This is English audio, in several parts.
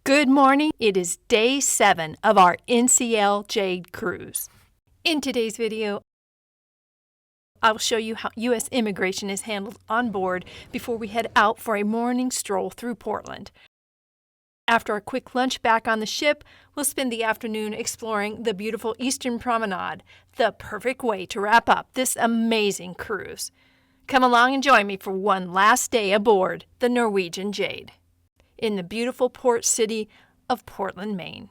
Good morning. It is day 7 of our NCL Jade cruise. In today's video, I'll show you how U.S. immigration is handled on board before we head out for a morning stroll through Portland. After a quick lunch back on the ship, we'll spend the afternoon exploring the beautiful Eastern Promenade, the perfect way to wrap up this amazing cruise. Come along and join me for one last day aboard the Norwegian Jade in the beautiful port city of Portland, Maine.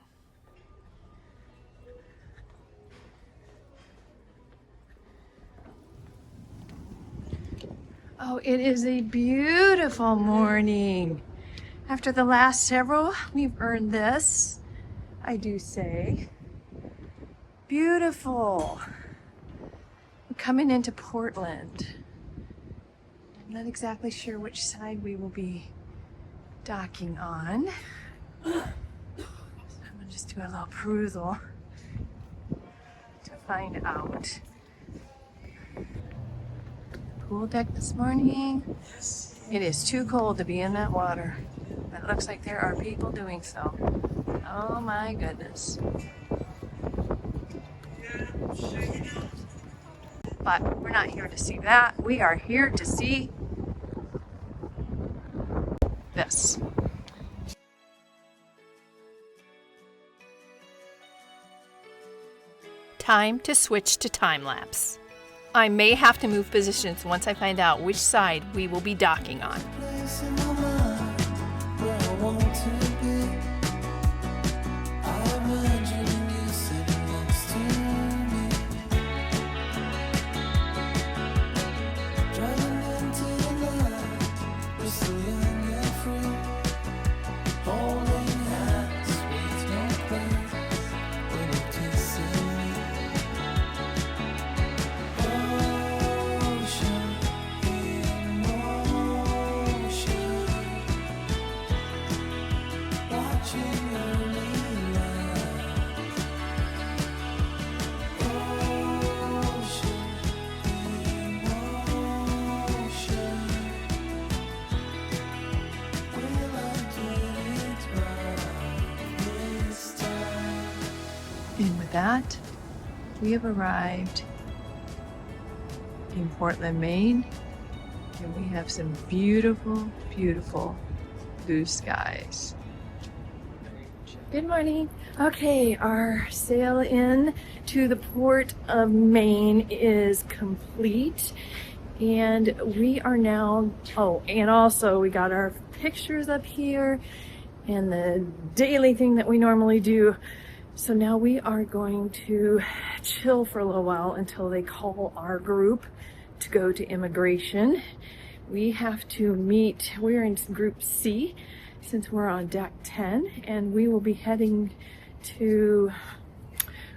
Oh, it is a beautiful morning. After the last several, we've earned this, I do say. Beautiful. We're coming into Portland. I'm not exactly sure which side we will be docking on. I'm gonna just do a little perusal to find out. Pool deck this morning. It is too cold to be in that water, but it looks like there are people doing so. Oh my goodness. But we're not here to see that. We are here to see this. Time to switch to time lapse. I may have to move positions once I find out which side we will be docking on. And with that, we have arrived in Portland, Maine, and we have some beautiful, beautiful blue skies. Good morning. Okay, our sail in to the port of Maine is complete, and we are now, and also we got our pictures up here and the daily thing that we normally do. So now we are going to chill for a little while until they call our group to go to immigration. We have to meet, we're in group C since we're on deck 10, and we will be heading to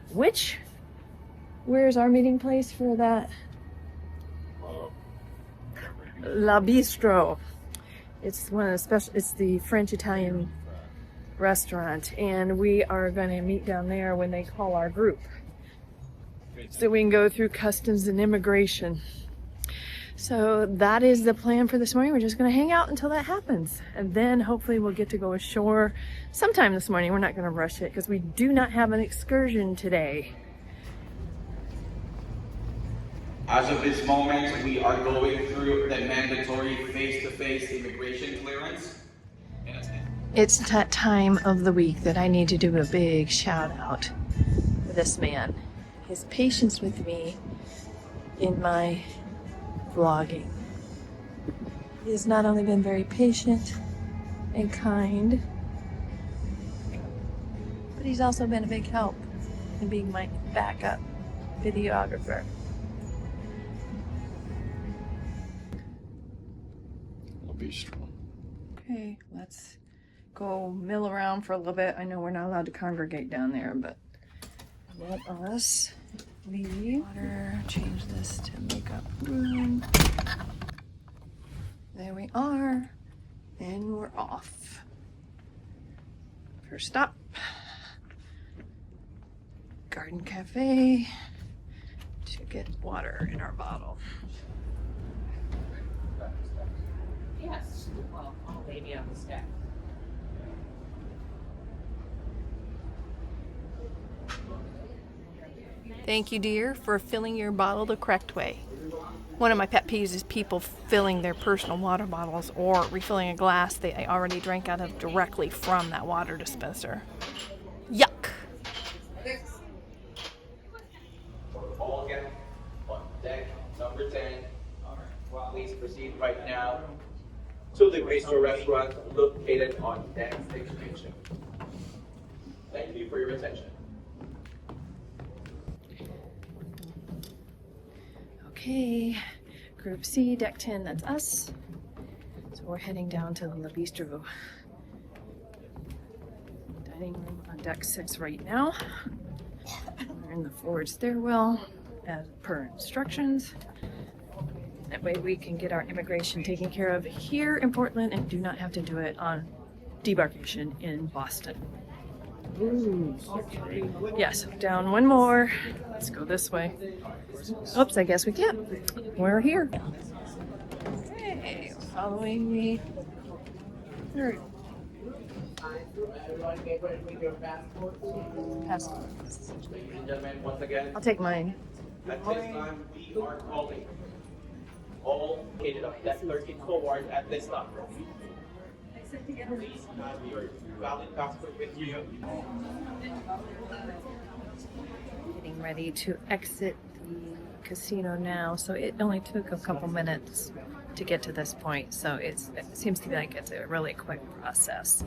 where's our meeting place for that? La Bistro. It's one of the special, it's the French-Italian restaurant, and we are going to meet down there when they call our group so we can go through customs and immigration. So that is the plan for this morning. We're just going to hang out until that happens, and then hopefully we'll get to go ashore sometime this morning. We're not going to rush it because we do not have an excursion today. As of this moment, we are going through the mandatory face-to-face immigration clearance. It's that time of the week that I need to do a big shout out for this man. His patience with me in my vlogging. He has not only been very patient and kind, but he's also been a big help in being my backup videographer. I'll be strong. Okay, let's go mill around for a little bit. I know we're not allowed to congregate down there, but let us leave. Water, change this to make up room. There we are, and we're off. First stop, Garden Cafe to get water in our bottle. Yes, well, maybe on the stack. Thank you, dear, for filling your bottle the correct way. One of my pet peeves is people filling their personal water bottles or refilling a glass they already drank out of directly from that water dispenser. Yuck! All again on deck number 10. Please proceed right now to the Bistro restaurant located on deck 16. Thank you for your attention. Okay, Group C, Deck 10, that's us. So we're heading down to the Bistro dining room on Deck 6 right now. We're in the forward stairwell as per instructions. That way we can get our immigration taken care of here in Portland and do not have to do it on debarkation in Boston. Ooh. Yes, down one more. Let's go this way. Oops, I guess we can't. We're here. Hey, following me. Third. Passport. Ladies and gentlemen, once again, I'll take mine. at this time we are calling all located on deck 13 forward at this stop. Please have your valid passport with you. Getting ready to exit the casino now, so it only took a couple minutes to get to this point, so it seems to be like it's a really quick process.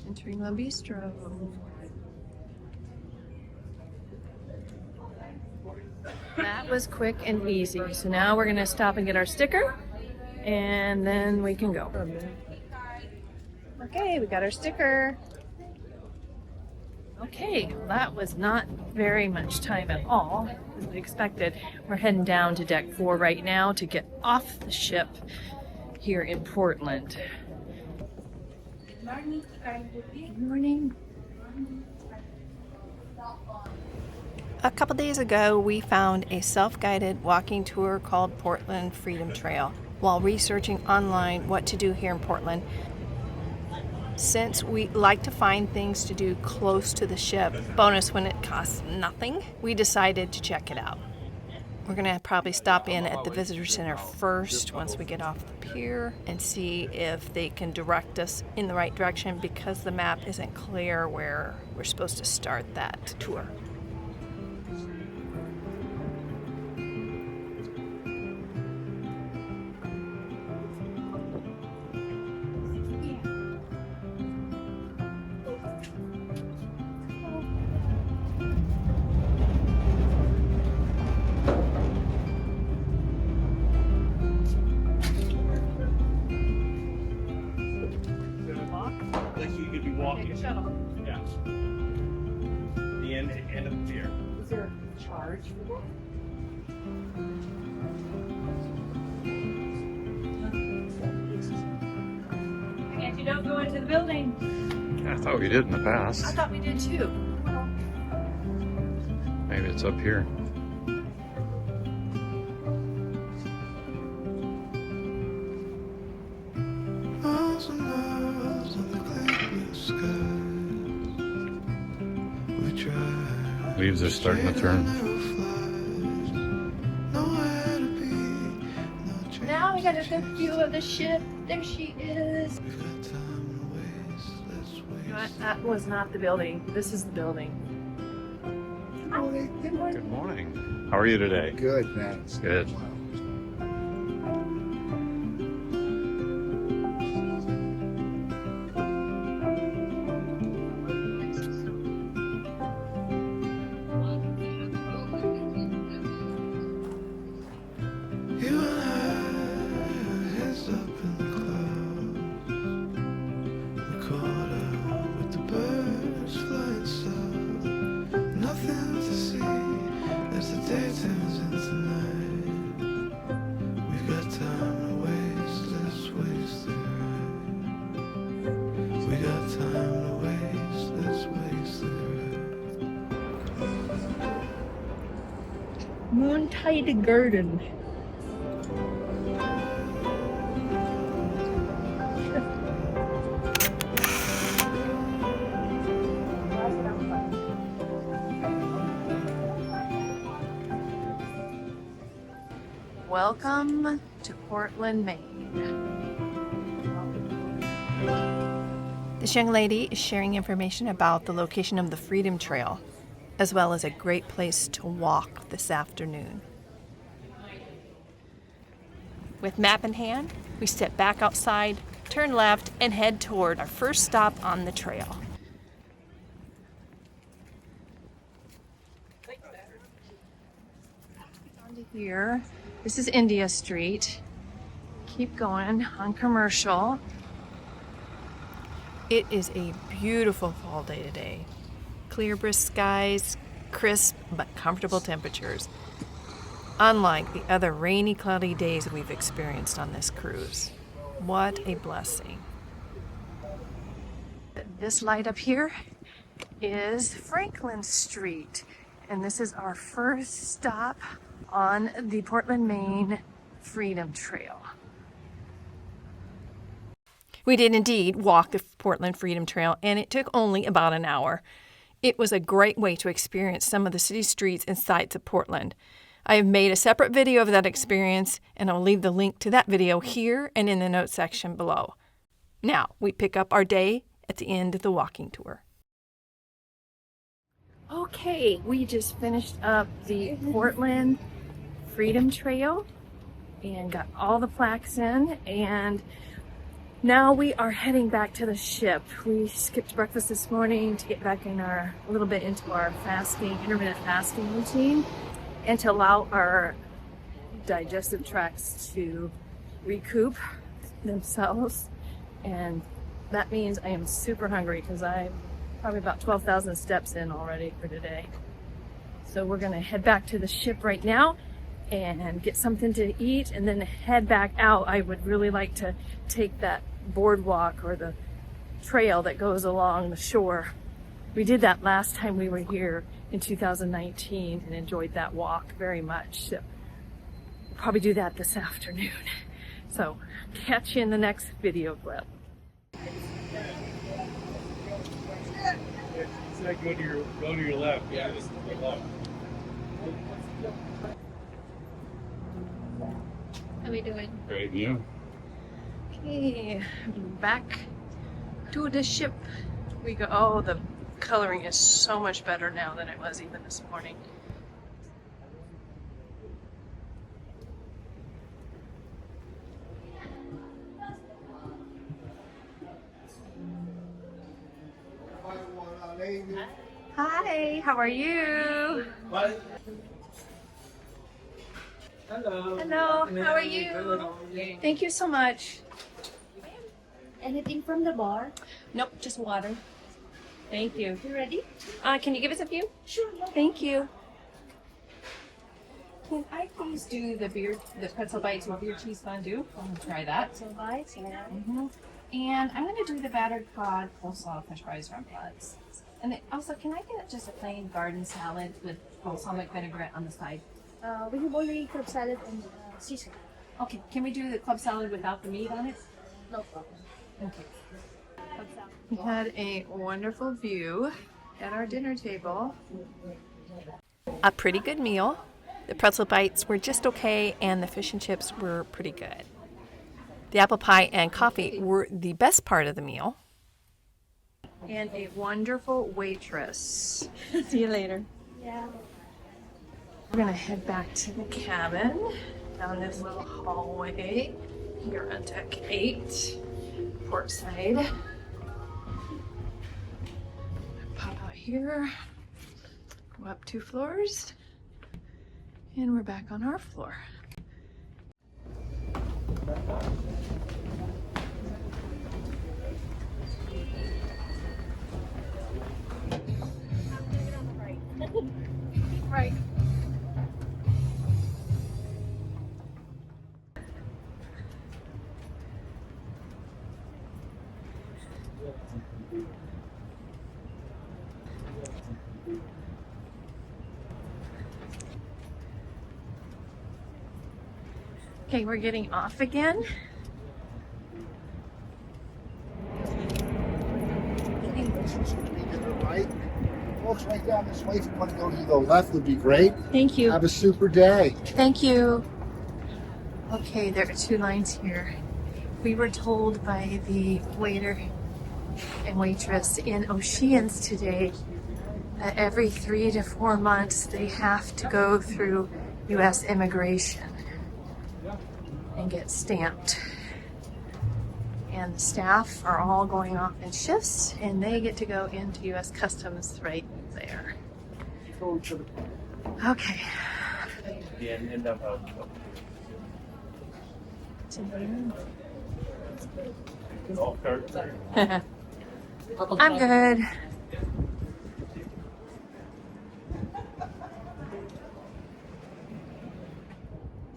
Entering the bistro. That was quick and easy, so now we're gonna stop and get our sticker, and then we can go. Okay, we got our sticker. Okay, well, that was not very much time at all, as we expected. We're heading down to deck 4 right now to get off the ship here in Portland. Good morning. A couple days ago, we found a self-guided walking tour called Portland Freedom Trail while researching online what to do here in Portland. Since we like to find things to do close to the ship, bonus when it costs nothing, we decided to check it out. We're going to probably stop in at the visitor center first once we get off the pier and see if they can direct us in the right direction because the map isn't clear where we're supposed to start that tour. You could be walking. Yeah. The end of the pier. Is there a charge for that? And you don't go into the building. I thought we did in the I past. thought we did too. Maybe it's up here. Miles and miles of the clear blue skies. We try. Leaves are starting to turn. Nowhere to be, no change. Now we got a good view of the ship. There she is. We've got time to waste. Let's waste. You know what? That was not the building. This is the building. Good morning. Good morning. How are you today? Good, thanks. Good. You and I, heads up in the clouds. We caught up with the birds flying south. Nothing to see as the day turns into night. We've got time to waste, let's waste it right. We got time to waste, let's waste it right. Moontide Garden. welcome to Portland, Maine. This young lady is sharing information about the location of the Freedom Trail, as well as a great place to walk this afternoon. With map in hand, we step back outside, turn left, and head toward our first stop on the trail. Here, this is India Street. Keep going on Commercial. It is a beautiful fall day today. Clear, brisk skies, crisp but comfortable temperatures. Unlike the other rainy, cloudy days we've experienced on this cruise. What a blessing. This light up here is Franklin Street, and this is our first stop on the Portland, Maine Freedom Trail. We did indeed walk the Portland Freedom Trail, and it took only about an hour. It was a great way to experience some of the city streets and sights of Portland. I have made a separate video of that experience, and I'll leave the link to that video here and in the notes section below. Now, we pick up our day at the end of the walking tour. Okay, we just finished up the Portland Freedom Trail and got all the plaques in, and now we are heading back to the ship. We skipped breakfast this morning to get back in a little bit into our intermittent fasting routine, and to allow our digestive tracts to recoup themselves. And that means I am super hungry because I'm probably about 12,000 steps in already for today. So we're gonna head back to the ship right now and get something to eat and then head back out. I would really like to take that boardwalk or the trail that goes along the shore. We did that last time we were here in 2019 and enjoyed that walk very much. So we'll probably do that this afternoon. So catch you in the next video clip. It's like go to your left. Yeah, this is the left. How are we doing? Great view. Okay, back to the ship we go. Oh, the coloring is so much better now than it was even this morning. Hi, how are you? Hello. Hello, how are you? Thank you so much. Anything from the bar? Nope, just water. Thank you. You ready? Can you give us a few? Sure. Thank you. Can I please do the pretzel bites with beer cheese fondue? I'm gonna try that. So bites, yeah. And I'm gonna do the battered cod, coleslaw, french fries, rum pods. And then also, can I get just a plain garden salad with balsamic vinaigrette on the side? We have only club salad and Caesar. Okay, can we do the club salad without the meat on it? No problem. Okay. We had a wonderful view at our dinner table. A pretty good meal. The pretzel bites were just okay, and the fish and chips were pretty good. The apple pie and coffee were the best part of the meal. And a wonderful waitress. See you later. Yeah. We're gonna head back to the cabin down this little hallway here on deck 8, port side. Pop out here, go up 2 floors, and we're back on our floor. Right. Okay, we're getting off again. Right. Folks, right down this way. If you want to go to the left, would be great. Thank you. Have a super day. Thank you. Okay, there are two lines here. We were told by the waiter and waitress in Oceans today that every 3 to 4 months they have to go through U.S. immigration and get stamped. And the staff are all going off in shifts and they get to go into U.S. Customs right there. Okay. I'm good.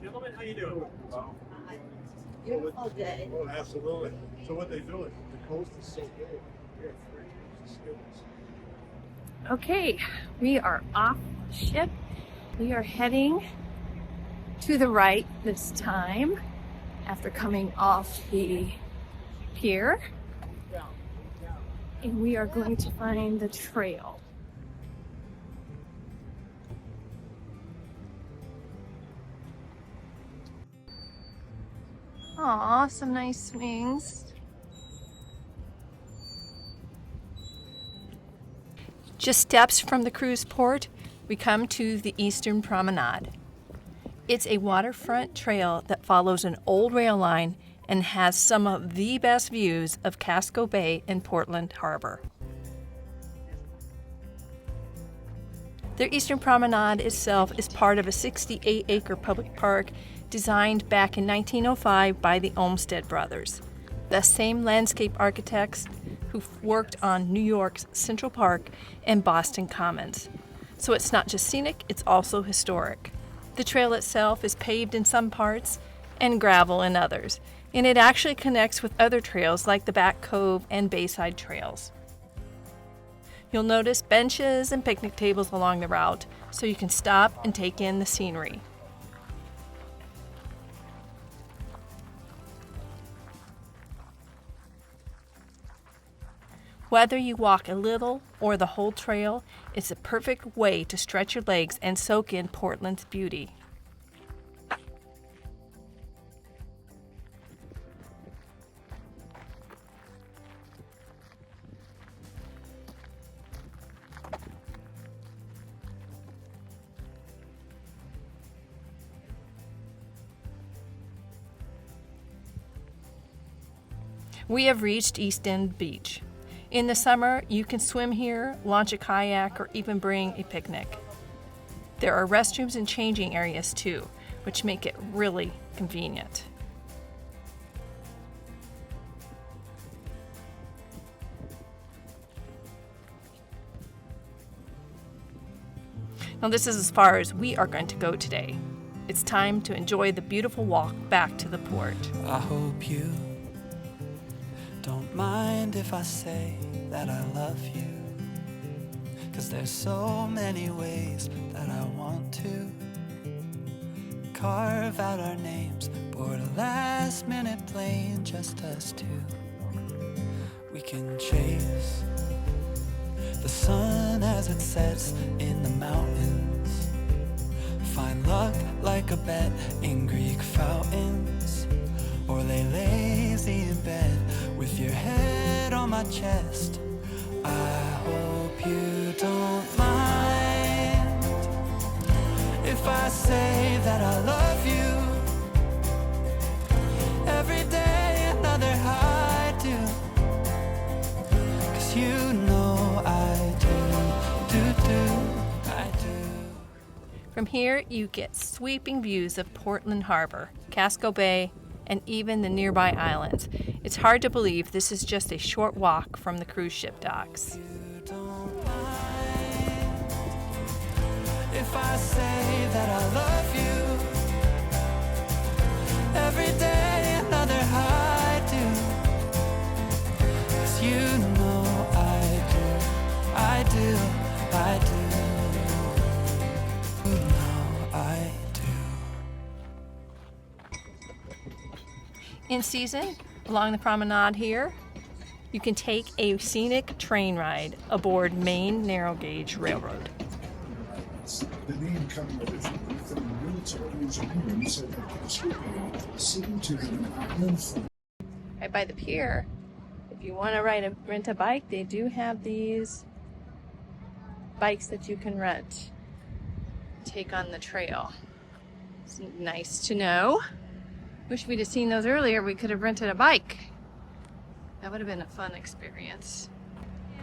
Gentlemen, how you doing? Beautiful day. Oh, absolutely. So what they do is the coast is so big. We're free. Okay, we are off ship. We are heading to the right this time after coming off the pier. And we are going to find the trail. Aw, some nice swings. Just steps from the cruise port, we come to the Eastern Promenade. It's a waterfront trail that follows an old rail line and has some of the best views of Casco Bay and Portland Harbor. The Eastern Promenade itself is part of a 68-acre public park designed back in 1905 by the Olmsted brothers, the same landscape architects who worked on New York's Central Park and Boston Commons. So it's not just scenic, it's also historic. The trail itself is paved in some parts and gravel in others, and it actually connects with other trails like the Back Cove and Bayside trails. You'll notice benches and picnic tables along the route, so you can stop and take in the scenery. Whether you walk a little or the whole trail, it's a perfect way to stretch your legs and soak in Portland's beauty. We have reached East End Beach. In the summer, you can swim here, launch a kayak, or even bring a picnic. There are restrooms and changing areas too, which make it really convenient. Now this is as far as we are going to go today. It's time to enjoy the beautiful walk back to the port. I hope you don't mind if I say that I love you, 'cause there's so many ways that I want to carve out our names, board a last minute plane, just us two. We can chase the sun as it sets in the mountains, find luck like a bet in Greek fountains, or lay lazy in bed with your head on my chest. I hope you don't mind if I say that I love you. Every day another I do, 'cause you know I do. From here, you get sweeping views of Portland Harbor, Casco Bay, and even the nearby islands. It's hard to believe this is just a short walk from the cruise ship docks. You don't mind if I say that I love you. Every day another I do, 'cause you know I do. You know I do. In season, along the promenade here, you can take a scenic train ride aboard Maine narrow gauge railroad. The name coming originally from military engineering said that Casco Bay seemed to have an island front. Right by the pier, if you want to rent a bike, they do have these bikes that you can rent. Take on the trail. It's nice to know. Wish we'd have seen those earlier. We could have rented a bike. That would have been a fun experience.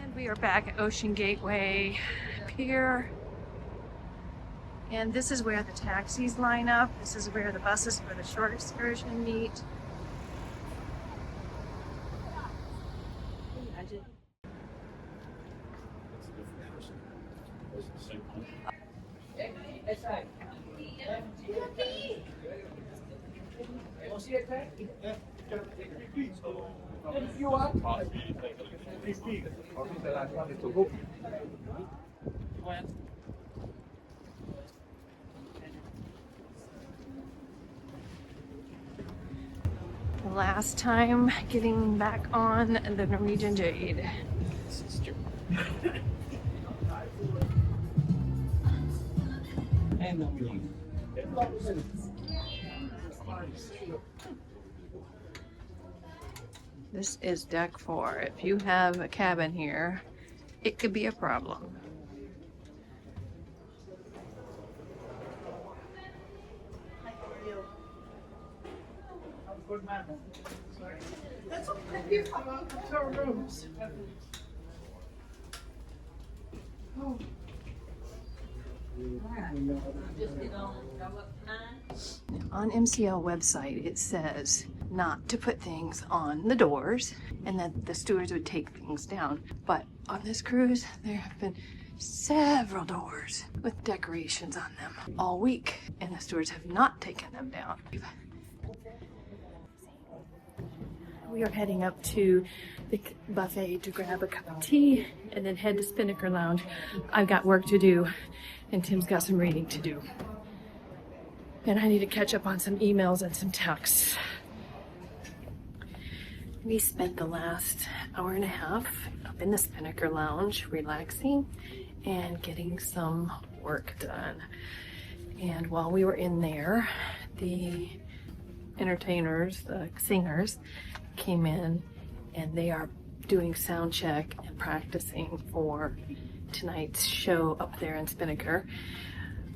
And we are back at Ocean Gateway Pier. And this is where the taxis line up. This is where the buses for the short excursion meet. Imagine. The last time getting back on the Norwegian Jade. This is deck 4. If you have a cabin here, it could be a problem. That's okay. You come out to our rooms. Oh. On MCL website, it says not to put things on the doors and that the stewards would take things down. But on this cruise, there have been several doors with decorations on them all week, and the stewards have not taken them down. We are heading up to the buffet to grab a cup of tea and then head to Spinnaker Lounge. I've got work to do and Tim's got some reading to do. And I need to catch up on some emails and some texts. We spent the last hour and a half up in the Spinnaker Lounge relaxing and getting some work done. And while we were in there, the entertainers, the singers, came in and they are doing sound check and practicing for tonight's show up there in Spinnaker.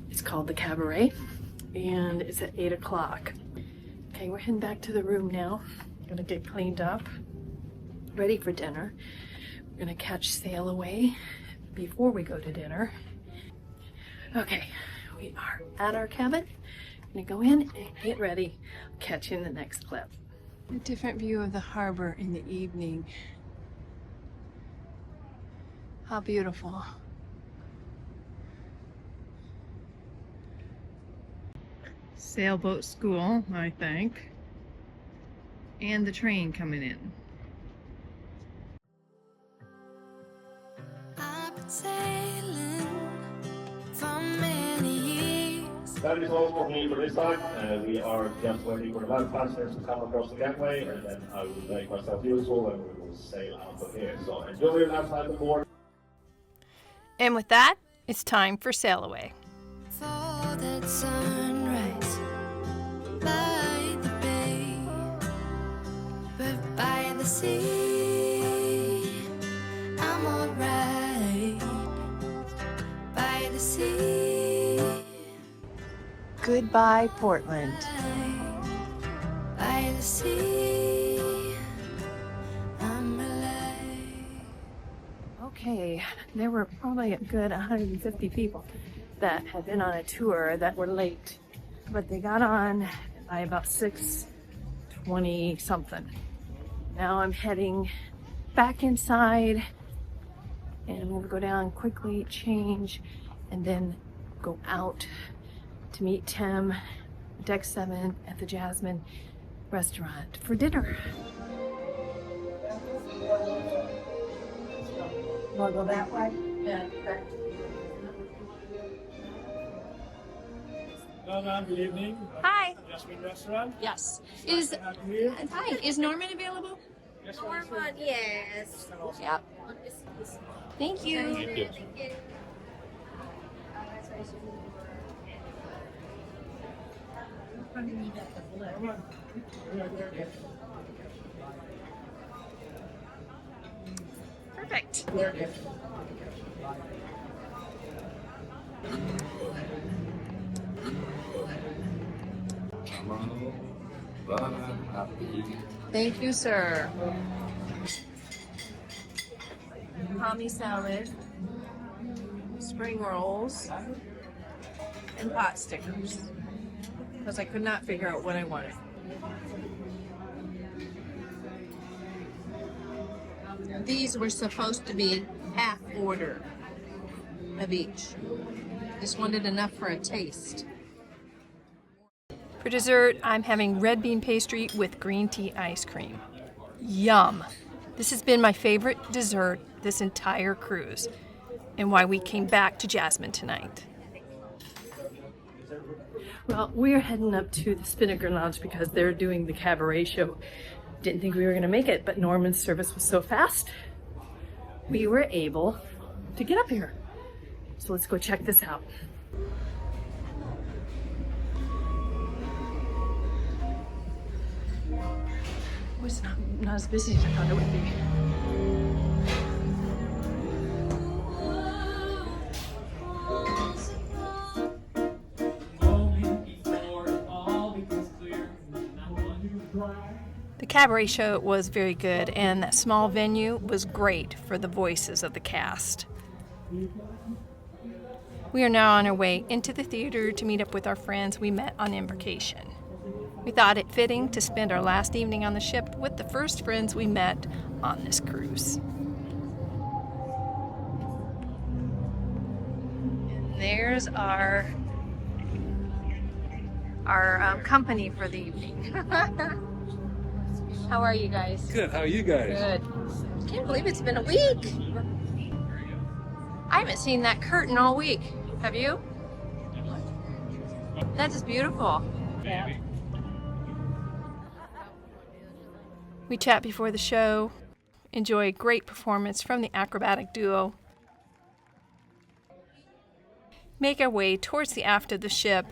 It's called the Cabaret and it's at 8 o'clock. Okay, we're heading back to the room now. Gonna get cleaned up, ready for dinner. We're gonna catch Sail Away before we go to dinner. Okay, we are at our cabin. I'm gonna go in and get ready. I'll catch you in the next clip. A different view of the harbor in the evening. How beautiful. Sailboat school, I think. And the train coming in. I've been sailing for many years. That is all for me for this time. We are just waiting for the last passengers to come across the gangway, and then I will make myself useful and we will sail out of here. So enjoy your last night aboard. And with that, it's time for Sail Away. For that sunrise by the bay, but by the sea, I'm alright. By the sea, Goodbye, Portland. by the sea, I'm alive. Okay, there were probably a good 150 people that had been on a tour that were late, but they got on by about 6:20 something. Now I'm heading back inside and I'm going to go down quickly, change, and then go out to meet Tim, Deck 7 at the Jasmine restaurant for dinner. You want to go that way? Yeah. Hello, good evening. Hi. Jasmine Restaurant. Yes. Here. Is Norman available? Norman, yes. Yep. Thank you. Thank you. Perfect. Thank you, sir. Palmy salad, spring rolls, and pot stickers. Because I could not figure out what I wanted. These were supposed to be half order of each. Just wanted enough for a taste. For dessert, I'm having red bean pastry with green tea ice cream. Yum! This has been my favorite dessert this entire cruise, and why we came back to Jasmine tonight. Well, we're heading up to the Spinnaker Lounge because they're doing the cabaret show. Didn't think we were going to make it, but Norman's service was so fast, we were able to get up here. So let's go check this out. Oh, it's not as busy as I thought it would be. The cabaret show was very good, and that small venue was great for the voices of the cast. We are now on our way into the theater to meet up with our friends we met on embarkation. We thought it fitting to spend our last evening on the ship with the first friends we met on this cruise. And there's our company for the evening. How are you guys? Good. How are you guys? Good. Can't believe it's been a week. I haven't seen that curtain all week. Have you? That is beautiful. Yeah. We chat before the show, enjoy a great performance from the acrobatic duo, make our way towards the aft of the ship,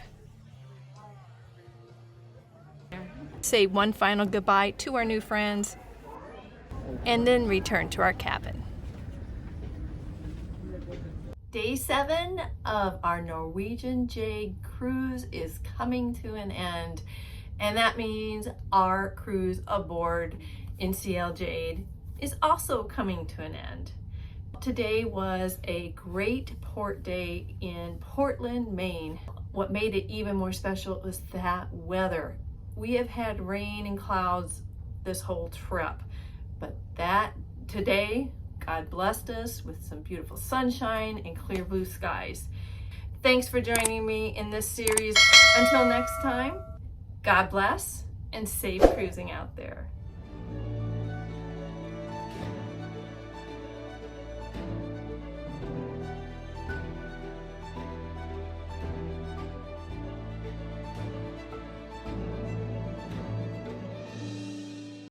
say one final goodbye to our new friends, and then return to our cabin. Day 7 of our Norwegian Jade cruise is coming to an end, and that means our cruise aboard NCL Jade is also coming to an end. Today was a great port day in Portland, Maine. What made it even more special was that weather. We have had rain and clouds this whole trip, but today, God blessed us with some beautiful sunshine and clear blue skies. Thanks for joining me in this series. Until next time, God bless and safe cruising out there.